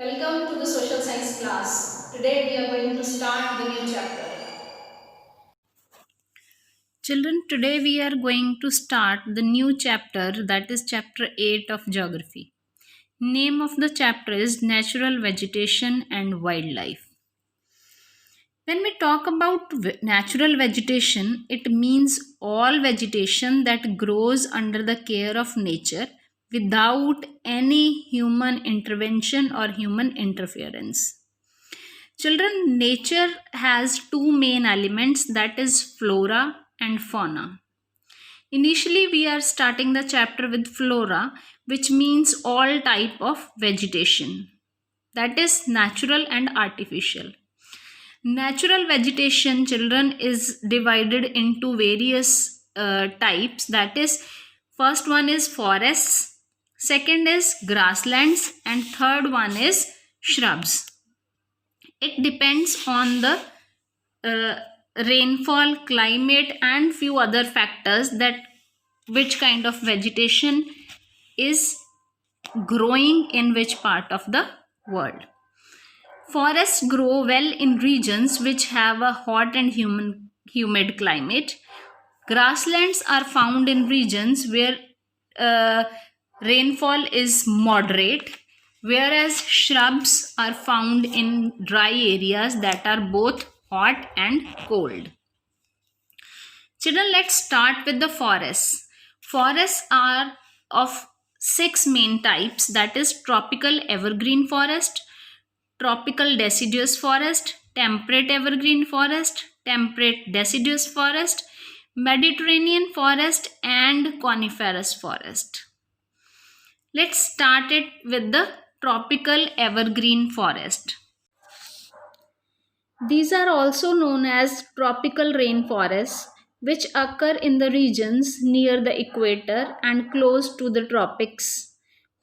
Welcome to the social science class. Today we are going to start the new chapter. Children, today we are going to start the new chapter, that is chapter 8 of geography. Name of the chapter is Natural Vegetation and Wildlife. When we talk about natural vegetation, it means all vegetation that grows under the care of nature without any human intervention or human interference. Children, nature has two main elements, that is flora and fauna. Initially, we are starting the chapter with flora, which means all type of vegetation, that is natural and artificial. Natural vegetation, children, is divided into various types, that is first one is forests, second is grasslands, and third one is shrubs. It depends on the uh, rainfall, climate, and few other factors that which kind of vegetation is growing in which part of the world. Forests grow well in regions which have a hot and humid climate. Grasslands are found in regions where uh, rainfall is moderate, whereas shrubs are found in dry areas that are both hot and cold. Children, let's start with the forests. Forests are of six main types, that is tropical evergreen forest, tropical deciduous forest, temperate evergreen forest, temperate deciduous forest, Mediterranean forest, and coniferous forest. Let's start it with the tropical evergreen forest. These are also known as tropical rainforests, which occur in the regions near the equator and close to the tropics.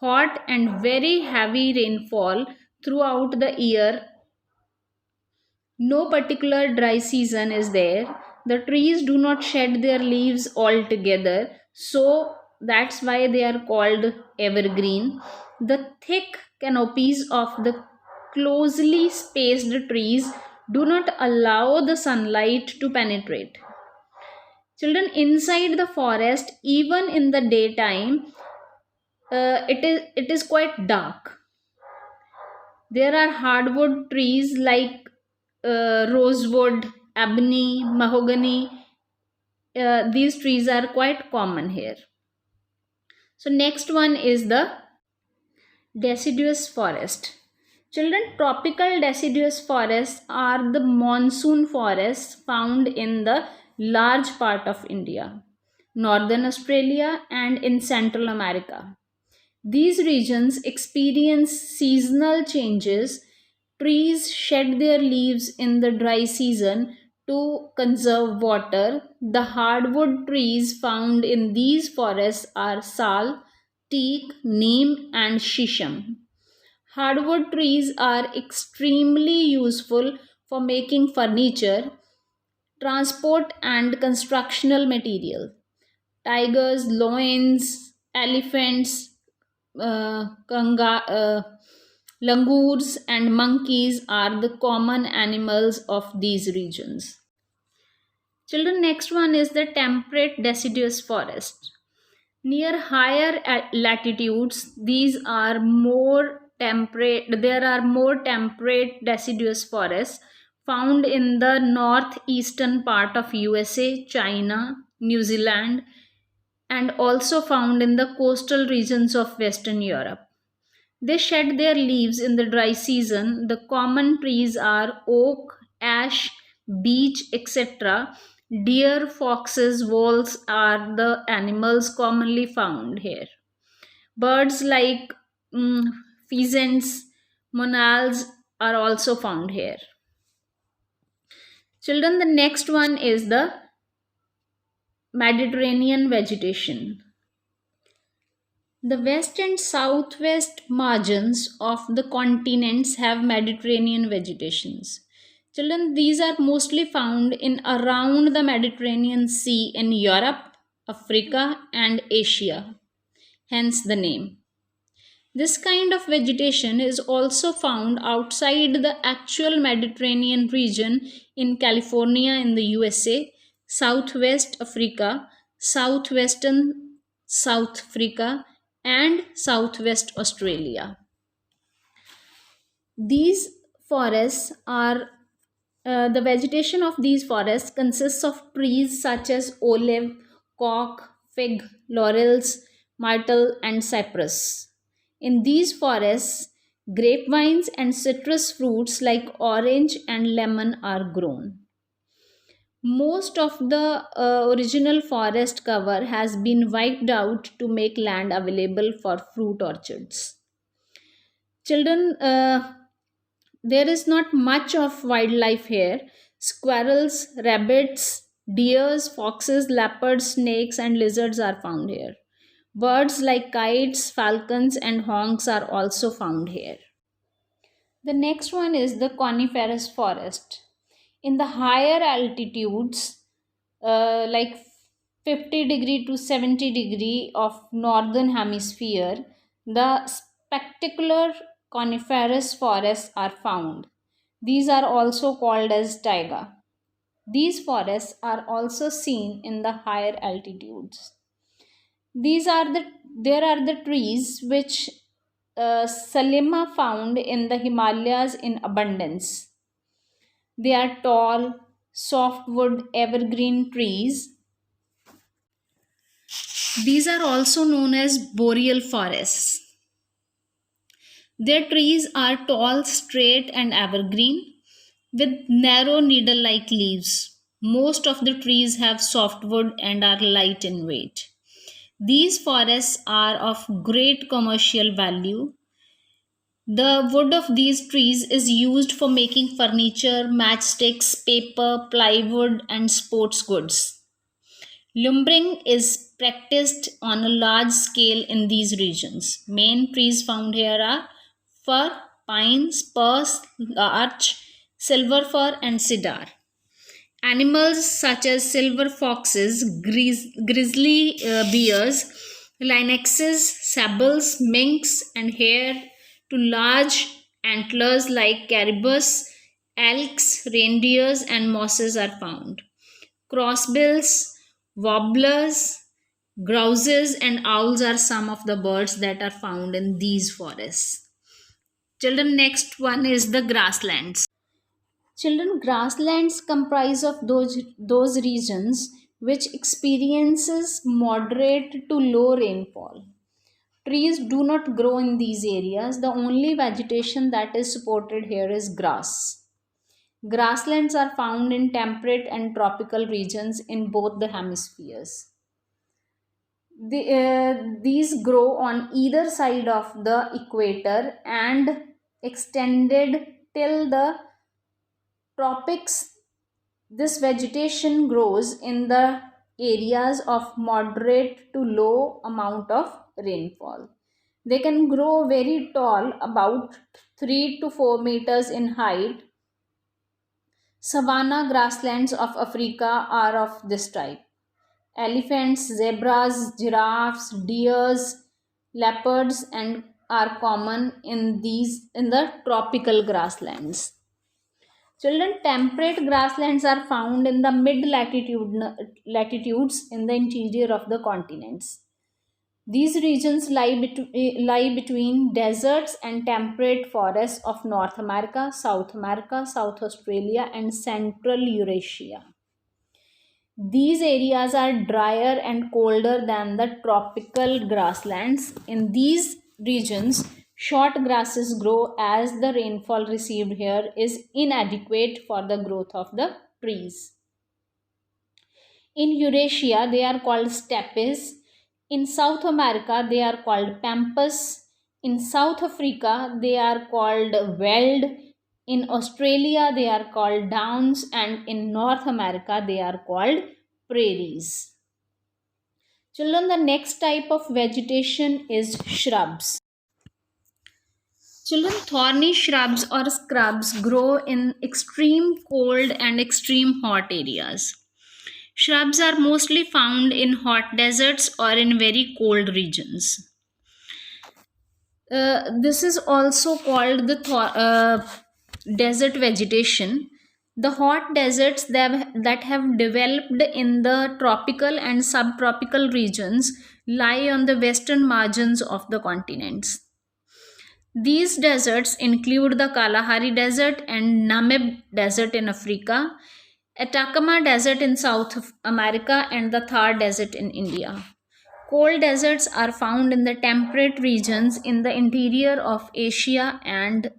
Hot and very heavy rainfall throughout the year. No particular dry season is there. The trees do not shed their leaves altogether, so that's why they are called evergreen. The thick canopies of the closely spaced trees do not allow the sunlight to penetrate. Children, inside the forest, even in the daytime, it is quite dark. There are hardwood trees like rosewood, ebony, mahogany. These trees are quite common here. So, next one is the deciduous forest. Children, tropical deciduous forests are the monsoon forests found in the large part of India, northern Australia, and in Central America. These regions experience seasonal changes. Trees shed their leaves in the dry season to conserve water. The hardwood trees found in these forests are sal, teak, neem, and shisham. Hardwood trees are extremely useful for making furniture, transport, and constructional material. Tigers, lions, elephants, langurs, and monkeys are the common animals of these regions. Children, next one is the temperate deciduous forest. Near higher latitudes, these are more temperate. There are more temperate deciduous forests found in the northeastern part of USA, China, New Zealand, and also found in the coastal regions of Western Europe. They shed their leaves in the dry season. The common trees are oak, ash, beech, etc. Deer, foxes, wolves are the animals commonly found here. Birds like pheasants, monals are also found here. Children, the next one is the Mediterranean vegetation. The west and southwest margins of the continents have Mediterranean vegetations. Children, these are mostly found in around the Mediterranean Sea in Europe, Africa, and Asia, hence the name. This kind of vegetation is also found outside the actual Mediterranean region in California in the USA, Southwest Africa, Southwestern South Africa, and Southwest Australia. These forests are the vegetation of these forests consists of trees such as olive, cork, fig, laurels, myrtle, and cypress. In these forests, grapevines and citrus fruits like orange and lemon are grown. Most of the original forest cover has been wiped out to make land available for fruit orchards. Children, there is not much of wildlife here. Squirrels, rabbits, deers, foxes, leopards, snakes, and lizards are found here. Birds like kites, falcons, and honks are also found here. The next one is the coniferous forest. In the higher altitudes, like 50 degree to 70 degree of northern hemisphere, the spectacular coniferous forests are found. These are also called as taiga. These forests are also seen in the higher altitudes. These are the There are the trees which Salima found in the Himalayas in abundance. They are tall, softwood evergreen trees. These are also known as boreal forests. Their trees are tall, straight, and evergreen with narrow needle like leaves. Most of the trees have softwood and are light in weight. These forests are of great commercial value. The wood of these trees is used for making furniture, matchsticks, paper, plywood, and sports goods. Lumbering is practiced on a large scale in these regions. Main trees found here are fir, pine, spruce, larch, silver fir, and cedar. Animals such as silver foxes, grizzly bears, lynxes, sables, minks, and hare to large antlers like caribous, elks, reindeers, and mosses are found. Crossbills, warblers, grouses, and owls are some of the birds that are found in these forests. Children, next one is the grasslands. Children, grasslands comprise of those regions which experiences moderate to low rainfall. Trees do not grow in these areas. The only vegetation that is supported here is grass. Grasslands are found in temperate and tropical regions in both the hemispheres. These grow on either side of the equator and extended till the tropics. This vegetation grows in the areas of moderate to low amount of rainfall. They can grow very tall, about 3 to 4 meters in height. Savanna grasslands of Africa are of this type. Elephants, zebras, giraffes, deers, leopards and are common in the tropical grasslands. Children, temperate grasslands are found in the latitudes in the interior of the continents. These regions lie between deserts and temperate forests of North America, South America, South Australia, and Central Eurasia. These areas are drier and colder than the tropical grasslands. In these regions, short grasses grow as the rainfall received here is inadequate for the growth of the trees. In Eurasia, they are called steppes. In South America, they are called pampas. In South Africa, they are called veld. In Australia, they are called downs, and in North America, they are called prairies. Children, the next type of vegetation is shrubs. Children, thorny shrubs or scrubs grow in extreme cold and extreme hot areas. Shrubs are mostly found in hot deserts or in very cold regions. This is also called the desert vegetation. The hot deserts that have developed in the tropical and subtropical regions lie on the western margins of the continents. These deserts include the Kalahari Desert and Namib Desert in Africa, Atacama Desert in South America, and the Thar Desert in India. Cold deserts are found in the temperate regions in the interior of Asia and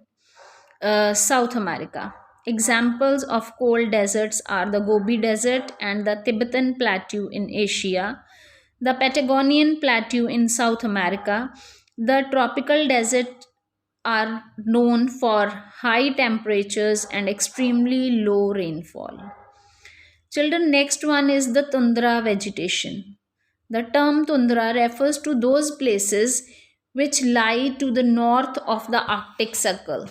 South America. Examples of cold deserts are the Gobi Desert and the Tibetan Plateau in Asia, the Patagonian Plateau in South America. The tropical desert are known for high temperatures and extremely low rainfall. Children, next one is the tundra vegetation. The term tundra refers to those places which lie to the north of the Arctic Circle.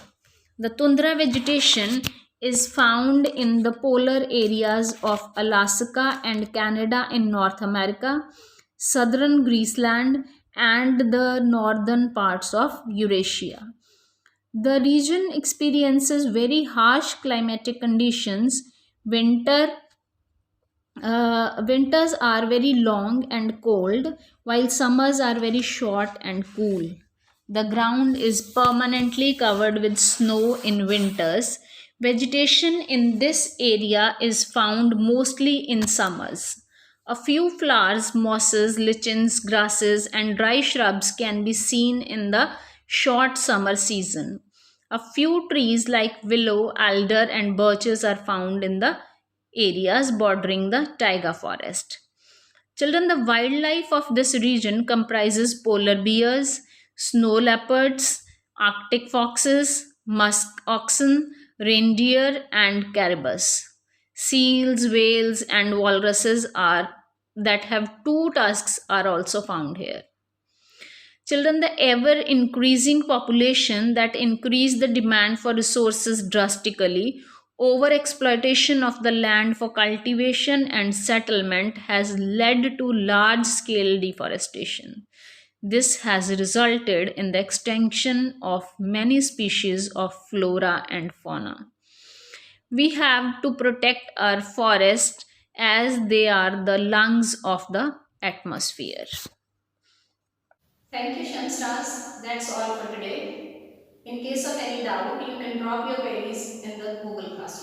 The tundra vegetation is found in the polar areas of Alaska and Canada in North America, southern Greenland, and the northern parts of Eurasia. The region experiences very harsh climatic conditions. Winters are very long and cold, while summers are very short and cool. The ground is permanently covered with snow in winters. Vegetation in this area is found mostly in summers. A few flowers, mosses, lichens, grasses, and dry shrubs can be seen in the short summer season. A few trees like willow, alder, and birches are found in the areas bordering the taiga forest. Children, the wildlife of this region comprises polar bears, snow leopards, Arctic foxes, musk oxen, reindeer, and caribous. Seals, whales, and walruses are that have two tusks are also found here. Children, the ever increasing population that increase the demand for resources drastically, over exploitation of the land for cultivation and settlement has led to large scale deforestation. This has resulted in the extinction of many species of flora and fauna. We have to protect our forests as they are the lungs of the atmosphere. Thank you, Shamstars. That's all for today. In case of any doubt, you can drop your queries in the Google Classroom.